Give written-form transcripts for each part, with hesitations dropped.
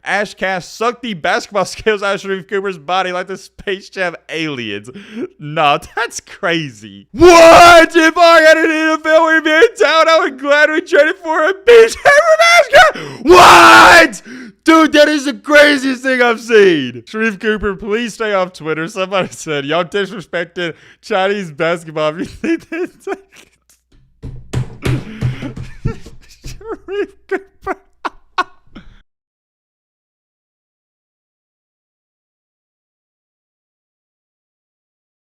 Ashcast sucked the basketball skills out of Sharife Cooper's body like the Space Jam aliens. Nah, that's crazy. What? If I had an NFL NBA talent, I would gladly trade it for a beach basket. What? Dude, that is the craziest thing I've seen. Sharife Cooper, please stay off Twitter. Somebody said, y'all disrespected Chinese basketball. If you think that's Sharife Cooper.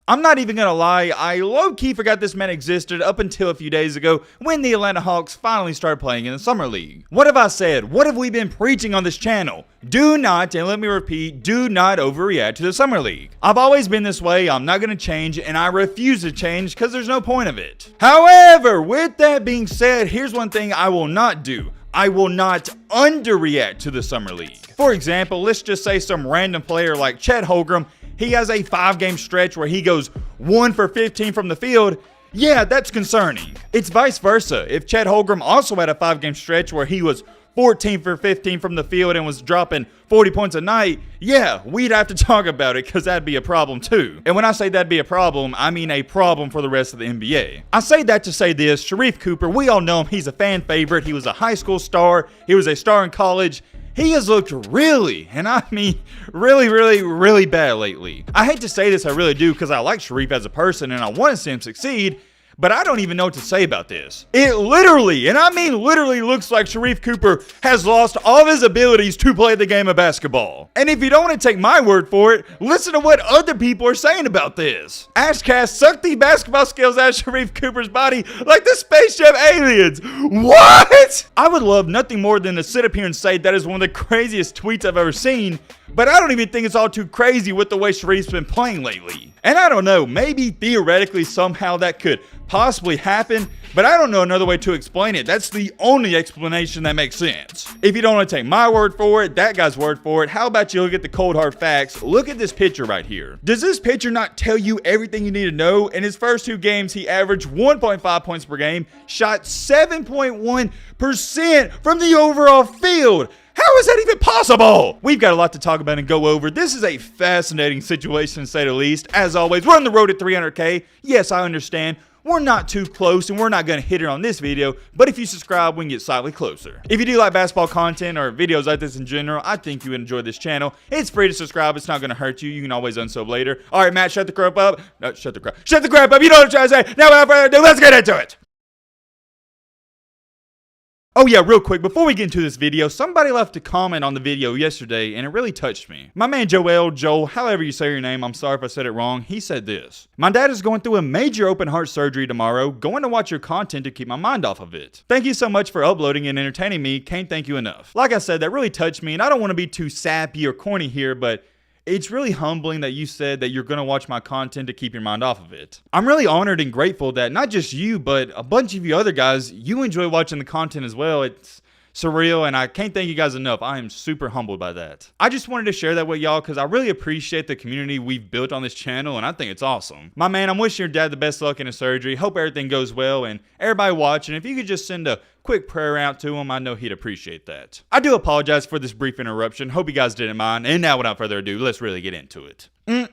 I'm not even gonna lie, I low-key forgot this man existed up until a few days ago when the Atlanta Hawks finally started playing in the Summer League. What have I said? What have we been preaching on this channel? Do not, and let me repeat, do not overreact to the Summer League. I've always been this way, I'm not gonna change, and I refuse to change because there's no point of it. However, with that being said, here's one thing I will not do. I will not underreact to the Summer League. For example, let's just say some random player like Chet Holmgren, he has a 5-game stretch where he goes 1 for 15 from the field. Yeah, that's concerning. It's vice versa. If Chet Holmgren also had a 5-game stretch where he was 14 for 15 from the field and was dropping 40 points a night, yeah, we'd have to talk about it because that'd be a problem too. And when I say that'd be a problem, I mean a problem for the rest of the NBA. I say that to say this, Sharife Cooper, we all know him, he's a fan favorite, he was a high school star, he was a star in college. He has looked really, and I mean really bad lately. I hate to say this, I really do, because I like Sharife as a person and I want to see him succeed, but I don't even know what to say about this. It literally, and I mean literally, looks like Sharife Cooper has lost all of his abilities to play the game of basketball. And if you don't want to take my word for it, listen to what other people are saying about this. Ashcast sucked the basketball skills out of Sharife Cooper's body like the Space Jam aliens. What? I would love nothing more than to sit up here and say that is one of the craziest tweets I've ever seen, but I don't even think it's all too crazy with the way Sharife's been playing lately. And I don't know, maybe theoretically somehow that could possibly happen, but I don't know another way to explain it. That's the only explanation that makes sense. If you don't want to take my word for it, that guy's word for it, how about you look at the cold hard facts? Look at this picture right here. Does this picture not tell you everything you need to know? In his first 2 games, he averaged 1.5 points per game, shot 7.1% from the overall field. How is that even possible? We've got a lot to talk about and go over. This is a fascinating situation, to say the least. As always, we're on the road to 300K. Yes, I understand. We're not too close and we're not going to hit it on this video, but if you subscribe, we can get slightly closer. If you do like basketball content or videos like this in general, I think you would enjoy this channel. It's free to subscribe. It's not going to hurt you. You can always unsub later. All right, Matt, shut the crap up. No, shut the crap up. You know what I'm trying to say. Now, without further ado, let's get into it. Oh yeah, real quick, before we get into this video, somebody left a comment on the video yesterday and it really touched me. My man Joel, however you say your name, I'm sorry if I said it wrong, he said this. My dad is going through a major open heart surgery tomorrow, going to watch your content to keep my mind off of it. Thank you so much for uploading and entertaining me, can't thank you enough. Like I said, that really touched me and I don't want to be too sappy or corny here, but it's really humbling that you said that you're going to watch my content to keep your mind off of it. I'm really honored and grateful that not just you, but a bunch of you other guys, you enjoy watching the content as well. It's surreal and I can't thank you guys enough. I am super humbled by that. I just wanted to share that with y'all because I really appreciate the community we've built on this channel and I think it's awesome. My man, I'm wishing your dad the best luck in his surgery. Hope everything goes well and everybody watching, if you could just send a quick prayer out to him, I know he'd appreciate that. I do apologize for this brief interruption. Hope you guys didn't mind. And now without further ado, let's really get into it. Good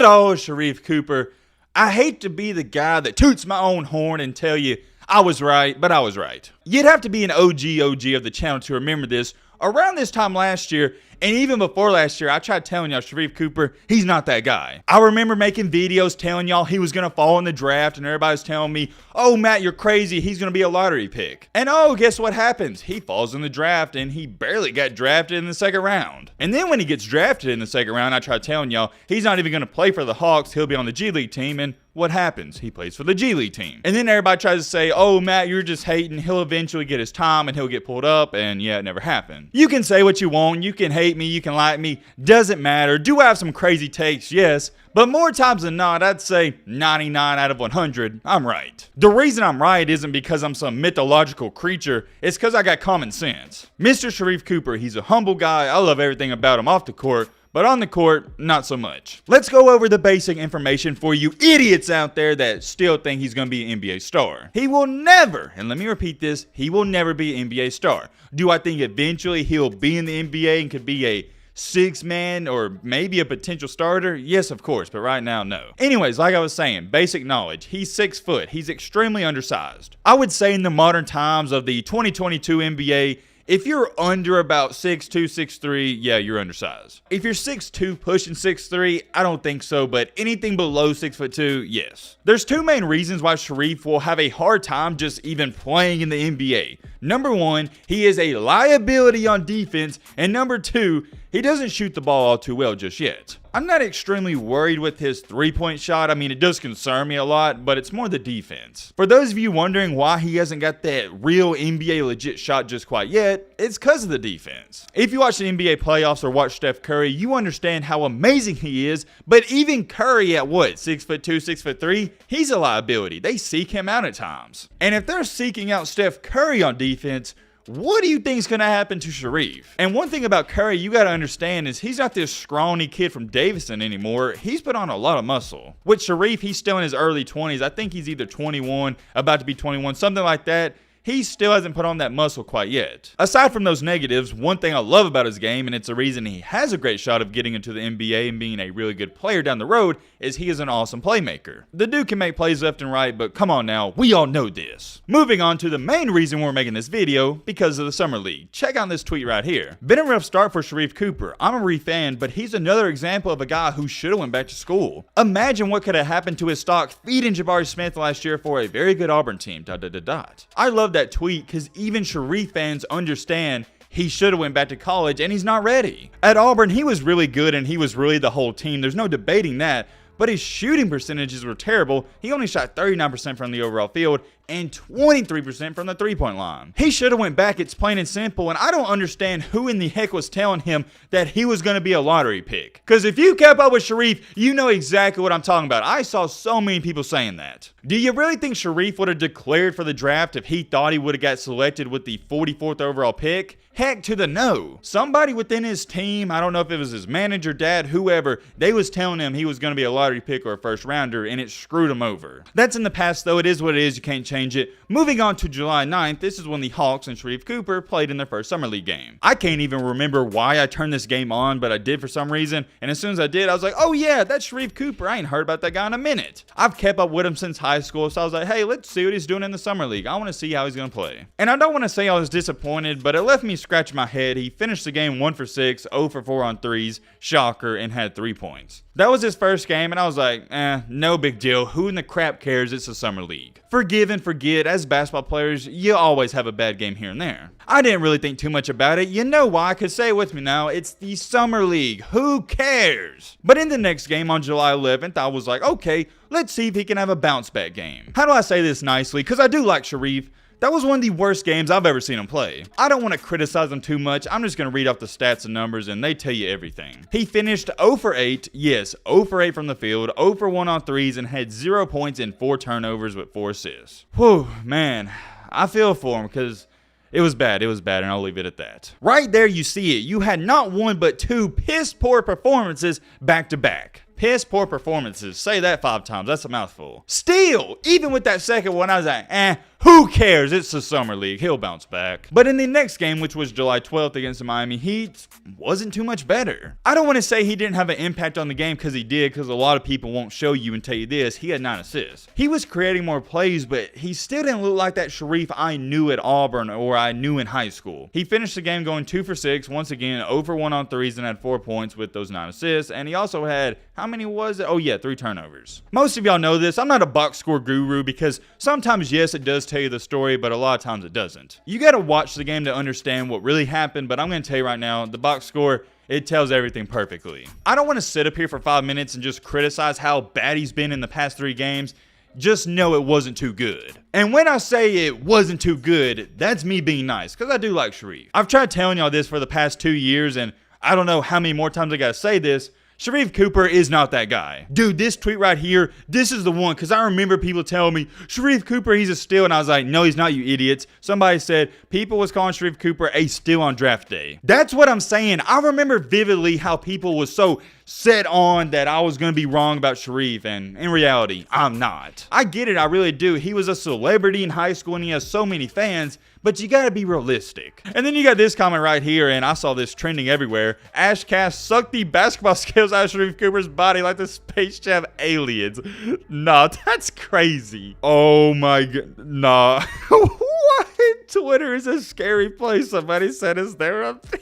old Sharife Cooper. I hate to be the guy that toots my own horn and tell you I was right, but I was right. You'd have to be an OG of the channel to remember this. Around this time last year, and even before last year, I tried telling y'all Sharife Cooper, he's not that guy. I remember making videos telling y'all he was going to fall in the draft and everybody's telling me, oh Matt, you're crazy, he's going to be a lottery pick. And oh, guess what happens? He falls in the draft and he barely got drafted in the 2nd round. And then when he gets drafted in the 2nd round, I tried telling y'all he's not even going to play for the Hawks, he'll be on the G League team, and what happens? He plays for the G League team. And then everybody tries to say, oh Matt, you're just hating, he'll eventually get his time and he'll get pulled up, and yeah, it never happened. You can say what you want, you can hate me, you can like me, doesn't matter. Do I have some crazy takes? Yes. But more times than not, I'd say 99 out of 100, I'm right. The reason I'm right isn't because I'm some mythological creature, it's because I got common sense. Mr. Sharife Cooper, he's a humble guy, I love everything about him off the court, but on the court, not so much. Let's go over the basic information for you idiots out there that still think he's going to be an NBA star. He will never, and let me repeat this, he will never be an NBA star. Do I think eventually he'll be in the NBA and could be a six-man or maybe a potential starter? Yes, of course, but right now, no. Anyways, like I was saying, basic knowledge. He's 6 foot. He's extremely undersized. I would say in the modern times of the 2022 NBA, if you're under about 6'2", 6'3", yeah, you're undersized. If you're 6'2", pushing 6'3", I don't think so, but anything below 6'2", yes. There's 2 main reasons why Sharife will have a hard time just even playing in the NBA. Number 1, he is a liability on defense, and number 2, he doesn't shoot the ball all too well just yet. I'm not extremely worried with his three-point shot. I mean, it does concern me a lot, but it's more the defense. For those of you wondering why he hasn't got that real NBA legit shot just quite yet, it's because of the defense. If you watch the NBA playoffs or watch Steph Curry, you understand how amazing he is, but even Curry at what, 6'2", 6'3", he's a liability. They seek him out at times. And if they're seeking out Steph Curry on defense, what do you think is going to happen to Sharife? And one thing about Curry you got to understand is he's not this scrawny kid from Davidson anymore. He's put on a lot of muscle. With Sharife, he's still in his early 20s. I think he's either 21, about to be 21, something like that. He still hasn't put on that muscle quite yet. Aside from those negatives, one thing I love about his game, and it's a reason he has a great shot of getting into the NBA and being a really good player down the road, is he is an awesome playmaker. The dude can make plays left and right, but come on now, we all know this. Moving on to the main reason we're making this video, because of the Summer League. Check out this tweet right here. Been a rough start for Sharife Cooper. I'm a Reef fan, but he's another example of a guy who should have went back to school. Imagine what could have happened to his stock feeding Jabari Smith last year for a very good Auburn team. I love that tweet because even Sharife fans understand he should have went back to college and he's not ready. At Auburn, he was really good and he was really the whole team. There's no debating that. But his shooting percentages were terrible. He only shot 39% from the overall field and 23% from the three-point line. He should have went back, it's plain and simple, and I don't understand who in the heck was telling him that he was going to be a lottery pick. Because if you kept up with Sharife, you know exactly what I'm talking about. I saw so many people saying that. Do you really think Sharife would have declared for the draft if he thought he would have got selected with the 44th overall pick? Heck to the no. Somebody within his team, I don't know if it was his manager, dad, whoever, they was telling him he was going to be a lottery pick or a first rounder, and it screwed him over. That's in the past though. It is what it is. You can't change it. Moving on to July 9th, this is when the Hawks and Sharife Cooper played in their first Summer League game. I can't even remember why I turned this game on, but I did for some reason, and as soon as I did, I was like, oh yeah, that's Sharife Cooper. I ain't heard about that guy in a minute. I've kept up with him since high school, so I was like, hey, let's see what he's doing in the Summer League. I want to see how he's going to play. And I don't want to say I was disappointed, but it left me scratching my head. He finished the game 1 for 6, 0 for 4 on threes, shocker, and had 3 points. That was his first game, and I was like, no big deal. Who in the crap cares? It's a Summer League. Forgive and forget. As basketball players, you always have a bad game here and there. I didn't really think too much about it. You know why? Because say it with me now, it's the Summer League. Who cares? But in the next game on July 11th, I was like, okay, let's see if he can have a bounce back game. How do I say this nicely? Because I do like Sharife. That was one of the worst games I've ever seen him play. I don't want to criticize him too much. I'm just going to read off the stats and numbers and they tell you everything. He finished 0 for 8. Yes, 0 for 8 from the field, 0 for 1 on threes, and had 0 points and 4 turnovers with 4 assists. Whew, man. I feel for him because it was bad, and I'll leave it at that. Right there you see it. You had not one but 2 piss-poor performances back-to-back. Piss poor performances. Say that 5 times. That's a mouthful. Still, even with that second one, I was like, who cares? It's the Summer League. He'll bounce back. But in the next game, which was July 12th against the Miami Heat, wasn't too much better. I don't want to say he didn't have an impact on the game because he did, because a lot of people won't show you and tell you this. He had 9 assists. He was creating more plays, but he still didn't look like that Sharife I knew at Auburn or I knew in high school. He finished the game going 2 for 6, once again, 0 for 1 on threes and had 4 points with those 9 assists. And he also had, how many was it? Oh yeah, 3 turnovers. Most of y'all know this. I'm not a box score guru because sometimes, yes, it does tell you the story, but a lot of times it doesn't. You got to watch the game to understand what really happened, but I'm going to tell you right now, the box score, it tells everything perfectly. I don't want to sit up here for 5 minutes and just criticize how bad he's been in the past 3 games. Just know it wasn't too good. And when I say it wasn't too good, that's me being nice, because I do like Sharife. I've tried telling y'all this for the past 2 years, and I don't know how many more times I got to say this. Sharife Cooper is not that guy. Dude, this tweet right here, this is the one, because I remember people telling me, Sharife Cooper, he's a steal, and I was like, no, he's not, you idiots. Somebody said, people was calling Sharife Cooper a steal on draft day. That's what I'm saying. I remember vividly how people was so set on that I was going to be wrong about Sharife, and in reality, I'm not. I get it, I really do. He was a celebrity in high school, and he has so many fans, but you gotta be realistic. And then you got this comment right here, and I saw this trending everywhere. Ash Cash sucked the basketball skills out of Sharife Cooper's body like the Space Jam aliens. Nah, that's crazy. Oh my god, nah. What? Twitter is a scary place. Somebody said it's there up there.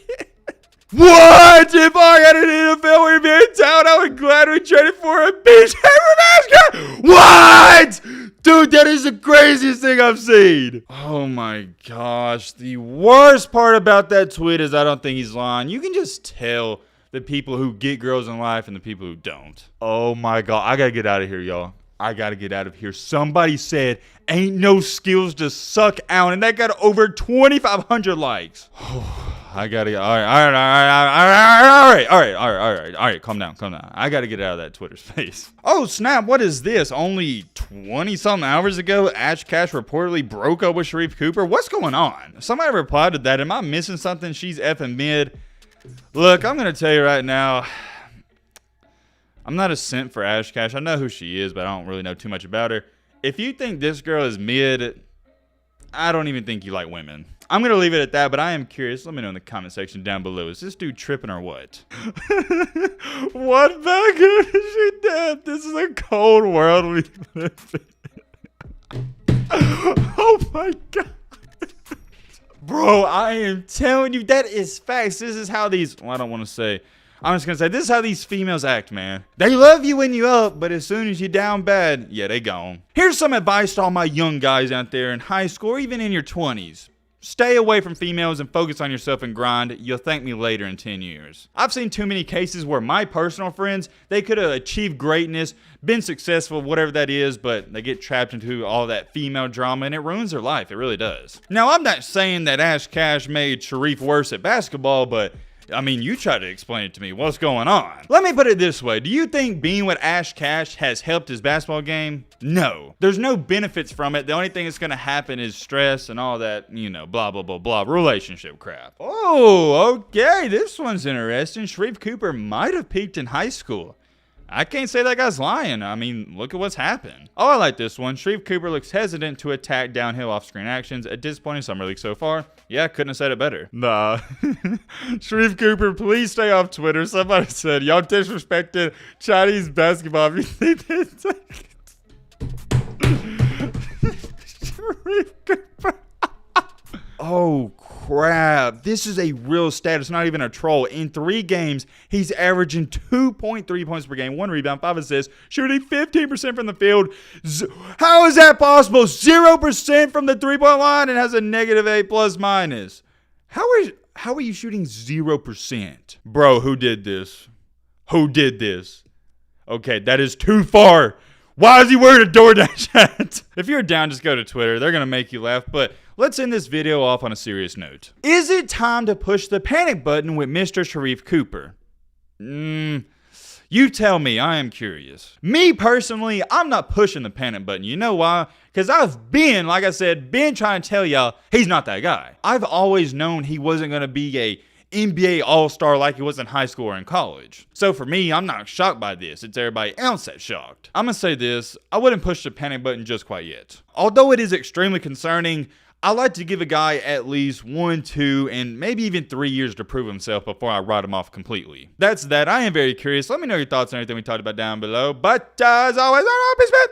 What? If I had an NFL NBA in town, I would gladly trade it for a beach mascot. What? Dude, that is the craziest thing I've seen. Oh my gosh. The worst part about that tweet is I don't think he's lying. You can just tell the people who get girls in life and the people who don't. Oh my god. I gotta get out of here, y'all. I gotta get out of here. Somebody said, ain't no skills to suck out, and that got over 2,500 likes. I gotta get, all right, calm down. I gotta get out of that Twitter space. Oh snap, what is this? Only 20-something hours ago, Ash Cash reportedly broke up with Sharife Cooper. What's going on? Somebody replied to that. Am I missing something? She's effing mid. Look, I'm gonna tell you right now, I'm not a simp for Ash Cash. I know who she is, but I don't really know too much about her. If you think this girl is mid, I don't even think you like women. I'm going to leave it at that, but I am curious. Let me know in the comment section down below. Is this dude tripping or what? What back is she dead? This is a cold world we live in. Oh my god. Bro, I am telling you, that is facts. This is how these, well, I don't want to say, I'm just going to say, this is how these females act, man. They love you when you up, but as soon as you down bad, yeah, they gone. Here's some advice to all my young guys out there in high school or even in your 20s. Stay away from females and focus on yourself and grind. You'll thank me later in 10 years. I've seen too many cases where my personal friends, they could have achieved greatness, been successful, whatever that is, but they get trapped into all that female drama and it ruins their life. It really does. Now, I'm not saying that Ash Cash made Sharife worse at basketball, but I mean, you try to explain it to me. What's going on? Let me put it this way. Do you think being with Ash Cash has helped his basketball game? No. There's no benefits from it. The only thing that's going to happen is stress and all that, you know, blah, blah, blah, blah, relationship crap. Oh, okay. This one's interesting. Sharife Cooper might have peaked in high school. I can't say that guy's lying. I mean, look at what's happened. Oh, I like this one. Sharife Cooper looks hesitant to attack downhill off-screen actions. A disappointing summer league so far. Yeah, couldn't have said it better. Nah. Sharife Cooper, please stay off Twitter. Somebody said, y'all disrespected Chinese basketball. If you think that's Sharife Cooper. Oh, crap. This is a real stat. It's not even a troll. In 3 games, he's averaging 2.3 points per game, 1 rebound, 5 assists, shooting 15% from the field. How is that possible? 0% from the 3-point line and has a negative 8 plus minus. How are you shooting 0%? Bro, who did this? Who did this? Okay, that is too far. Why is he wearing a DoorDash hat? If you're down, just go to Twitter. They're going to make you laugh, but let's end this video off on a serious note. Is it time to push the panic button with Mr. Sharife Cooper? You tell me. I am curious. Me, personally, I'm not pushing the panic button. You know why? Because I've been, like I said, trying to tell y'all he's not that guy. I've always known he wasn't going to be a NBA All-Star like he was in high school or in college. So for me, I'm not shocked by this. It's everybody else that's shocked. I'm going to say this. I wouldn't push the panic button just quite yet. Although it is extremely concerning, I like to give a guy at least 1, 2, and maybe even 3 years to prove himself before I write him off completely. That's that. I am very curious. Let me know your thoughts on everything we talked about down below. But as always, I don't know, peace, man.